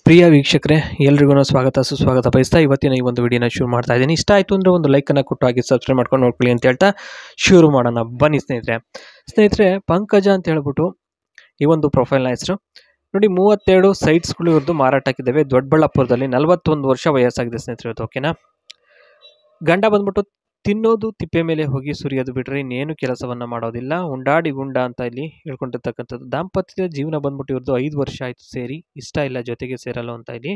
ಪ್ರಿಯ ವೀಕ್ಷಕರೇ, ಎಲ್ರಿಗೂ ಸ್ವಾಗತ ಸುಸ್ವಾಗತ ಬಯಸ್ತಾ ಇವತ್ತಿನ ಈ ಒಂದು ವಿಡಿಯೋನ ಶುರು ಮಾಡ್ತಾ ಇದ್ದೀನಿ. ಇಷ್ಟ ಆಯಿತು ಅಂದರೆ ಒಂದು ಲೈಕನ್ನು ಕೊಟ್ಟು ಹಾಗೆ ಸಬ್ಸ್ಕ್ರೈಬ್ ಮಾಡ್ಕೊಂಡು ನೋಡ್ಕೊಳ್ಳಿ ಅಂತ ಹೇಳ್ತಾ ಶುರು ಮಾಡೋಣ. ಬನ್ನಿ ಸ್ನೇಹಿತರೆ, ಪಂಕಜ ಅಂತ ಹೇಳ್ಬಿಟ್ಟು ಈ ಒಂದು ಪ್ರೊಫೈಲ್ನ ಹೆಸರು ನೋಡಿ. 32 ಸೈಟ್ಸ್ಗಳು ಇವ್ರದ್ದು ಮಾರಾಟಕ್ಕಿದ್ದಾವೆ. ದೊಡ್ಡಬಳ್ಳಾಪುರದಲ್ಲಿ 41 ವರ್ಷ ವಯಸ್ಸಾಗಿದೆ ಸ್ನೇಹಿತರೆ. ಓಕೆನಾ. ಗಂಡ ಬಂದ್ಬಿಟ್ಟು ತಿನ್ನೋದು ತಿಪ್ಪೆ ಮೇಲೆ ಹೋಗಿ ಸುರಿಯೋದು ಬಿಟ್ಟರೆ ಇನ್ನೇನು ಕೆಲಸವನ್ನು ಮಾಡೋದಿಲ್ಲ. ಉಂಡಾಡಿ ಗುಂಡ ಅಂತ ಇಲ್ಲಿ ಹೇಳ್ಕೊಂಡಿರ್ತಕ್ಕಂಥದ್ದು. ದಾಂಪತ್ಯದ ಜೀವನ ಬಂದ್ಬಿಟ್ಟು ಇವ್ರದ್ದು 5 ವರ್ಷ ಆಯಿತು ಸೇರಿ, ಇಷ್ಟ ಇಲ್ಲ ಜೊತೆಗೆ ಸೇರಲು ಅಂತ ಇಲ್ಲಿ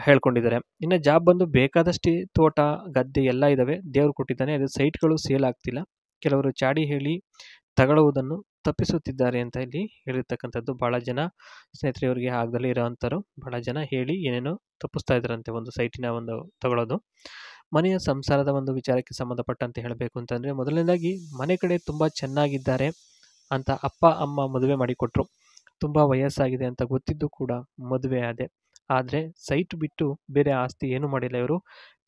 ಹೇಳ್ಕೊಂಡಿದ್ದಾರೆ. ಇನ್ನು ಜಾಬ್ ಬಂದು ಬೇಕಾದಷ್ಟು ತೋಟ ಗದ್ದೆ ಎಲ್ಲ ಇದ್ದಾವೆ, ದೇವ್ರು ಕೊಟ್ಟಿದ್ದಾನೆ. ಅದು ಸೈಟ್ಗಳು ಸೇಲ್ ಆಗ್ತಿಲ್ಲ. ಕೆಲವರು ಚಾಡಿ ಹೇಳಿ ತಗೊಳ್ಳುವುದನ್ನು ತಪ್ಪಿಸುತ್ತಿದ್ದಾರೆ ಅಂತ ಇಲ್ಲಿ ಹೇಳಿರ್ತಕ್ಕಂಥದ್ದು. ಭಾಳ ಜನ ಸ್ನೇಹಿತರೆ ಇವರಿಗೆ ಆಗದಲ್ಲೇ ಇರೋವಂಥವ್ರು ಭಾಳ ಜನ ಹೇಳಿ ಏನೇನೋ ತಪ್ಪಿಸ್ತಾ ಇದ್ದಾರಂತೆ ಒಂದು ಸೈಟಿನ ಒಂದು ತಗೊಳ್ಳೋದು. ಮನೆಯ ಸಂಸಾರದ ಒಂದು ವಿಚಾರಕ್ಕೆ ಸಂಬಂಧಪಟ್ಟಂತೆ ಹೇಳಬೇಕು ಅಂತಂದರೆ, ಮೊದಲನೇದಾಗಿ ಮನೆ ಕಡೆ ತುಂಬ ಚೆನ್ನಾಗಿದ್ದಾರೆ ಅಂತ ಅಪ್ಪ ಅಮ್ಮ ಮದುವೆ ಮಾಡಿಕೊಟ್ರು. ತುಂಬ ವಯಸ್ಸಾಗಿದೆ ಅಂತ ಗೊತ್ತಿದ್ದು ಕೂಡ ಮದುವೆ ಆದೆ. ಆದರೆ ಸೈಟ್ ಬಿಟ್ಟು ಬೇರೆ ಆಸ್ತಿ ಏನು ಮಾಡಿಲ್ಲ. ಇವರು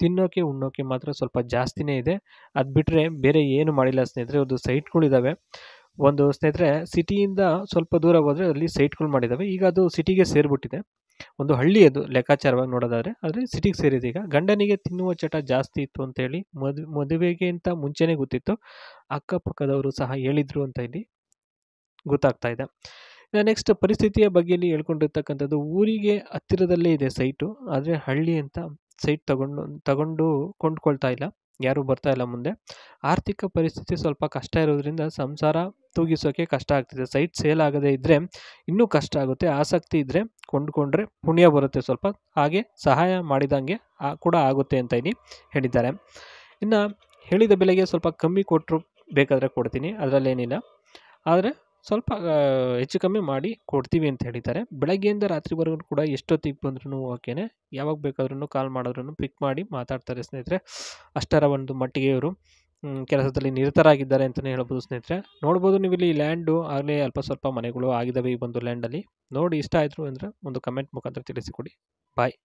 ತಿನ್ನೋಕೆ ಉಣ್ಣೋಕೆ ಮಾತ್ರ ಸ್ವಲ್ಪ ಜಾಸ್ತಿನೇ ಇದೆ. ಅದು ಬಿಟ್ಟರೆ ಬೇರೆ ಏನು ಮಾಡಿಲ್ಲ ಸ್ನೇಹಿತರೆ. ಇವ್ರದ್ದು ಸೈಟ್ಗಳಿದ್ದಾವೆ. ಒಂದು ಸ್ನೇಹಿತರೆ ಸಿಟಿಯಿಂದ ಸ್ವಲ್ಪ ದೂರ ಹೋದರೆ ಅಲ್ಲಿ ಸೈಟ್ಗಳು ಮಾಡಿದ್ದಾವೆ. ಈಗ ಅದು ಸಿಟಿಗೆ ಸೇರಿಬಿಟ್ಟಿದೆ. ಒಂದು ಹಳ್ಳಿ ಅದು ಲೆಕ್ಕಾಚಾರವಾಗಿ ನೋಡೋದಾದರೆ, ಆದರೆ ಸಿಟಿಗೆ ಸೇರಿದೆ. ಈಗ ಗಂಡನಿಗೆ ತಿನ್ನುವ ಚಟ ಜಾಸ್ತಿ ಇತ್ತು ಅಂತೇಳಿ ಮದುವೆಗೆ ಅಂತ ಮುಂಚೆನೇ ಗೊತ್ತಿತ್ತು. ಅಕ್ಕಪಕ್ಕದವರು ಸಹ ಹೇಳಿದ್ರು ಅಂತ ಇಲ್ಲಿ ಗೊತ್ತಾಗ್ತಾ ಇದೆ. ನೆಕ್ಸ್ಟ್ ಪರಿಸ್ಥಿತಿಯ ಬಗ್ಗೆ ಇಲ್ಲಿ ಹೇಳ್ಕೊಂಡಿರ್ತಕ್ಕಂಥದ್ದು, ಊರಿಗೆ ಹತ್ತಿರದಲ್ಲೇ ಇದೆ ಸೈಟು, ಆದರೆ ಹಳ್ಳಿ ಅಂತ ಸೈಟ್ ತಗೊಂಡು ಕೊಂಡ್ಕೊಳ್ತಾ ಇಲ್ಲ, ಯಾರೂ ಬರ್ತಾ ಇಲ್ಲ ಮುಂದೆ. ಆರ್ಥಿಕ ಪರಿಸ್ಥಿತಿ ಸ್ವಲ್ಪ ಕಷ್ಟ ಇರೋದ್ರಿಂದ ಸಂಸಾರ ತೂಗಿಸೋಕೆ ಕಷ್ಟ ಆಗ್ತಿದೆ. ಸೈಟ್ ಸೇಲ್ ಆಗದೇ ಇದ್ದರೆ ಇನ್ನೂ ಕಷ್ಟ ಆಗುತ್ತೆ. ಆಸಕ್ತಿ ಇದ್ದರೆ ಕೊಂಡ್ಕೊಂಡ್ರೆ ಪುಣ್ಯ ಬರುತ್ತೆ ಸ್ವಲ್ಪ, ಹಾಗೆ ಸಹಾಯ ಮಾಡಿದಂಗೆ ಕೂಡ ಆಗುತ್ತೆ ಅಂತ ಇಲ್ಲಿ ಹೇಳಿದ್ದಾರೆ. ಇನ್ನು ಹೇಳಿದ ಬೆಲೆಗೆ ಸ್ವಲ್ಪ ಕಮ್ಮಿ ಕೊಟ್ಟರು ಬೇಕಾದರೆ ಕೊಡ್ತೀನಿ, ಅದರಲ್ಲೇನಿಲ್ಲ. ಆದರೆ ಸ್ವಲ್ಪ ಹೆಚ್ಚು ಕಮ್ಮಿ ಮಾಡಿ ಕೊಡ್ತೀವಿ ಅಂತ ಹೇಳಿದ್ದಾರೆ. ಬೆಳಗ್ಗೆಯಿಂದ ರಾತ್ರಿವರೆಗೂ ಕೂಡ ಎಷ್ಟೊತ್ತಿಗೆ ಬಂದ್ರೂ ಓಕೆನೆ, ಯಾವಾಗ ಬೇಕಾದ್ರೂ ಕಾಲ್ ಮಾಡಿದ್ರೂ ಪಿಕ್ ಮಾಡಿ ಮಾತಾಡ್ತಾರೆ ಸ್ನೇಹಿತರೆ. ಅಷ್ಟರ ಒಂದು ಮಟ್ಟಿಗೆ ಇವರು ಕೆಲಸದಲ್ಲಿ ನಿರತರಾಗಿದ್ದಾರೆ ಅಂತಲೇ ಹೇಳ್ಬೋದು ಸ್ನೇಹಿತರೆ. ನೋಡ್ಬೋದು ನೀವು ಇಲ್ಲಿ ಲ್ಯಾಂಡು ಆಗಲೇ ಅಲ್ಪ ಸ್ವಲ್ಪ ಮನೆಗಳು ಆಗಿದ್ದಾವೆ ಈ ಒಂದು ಲ್ಯಾಂಡಲ್ಲಿ. ನೋಡಿ ಇಷ್ಟ ಆಯಿತು ಅಂದರೆ ಒಂದು ಕಮೆಂಟ್ ಮುಖಾಂತರ ತಿಳಿಸಿಕೊಡಿ. ಬಾಯ್.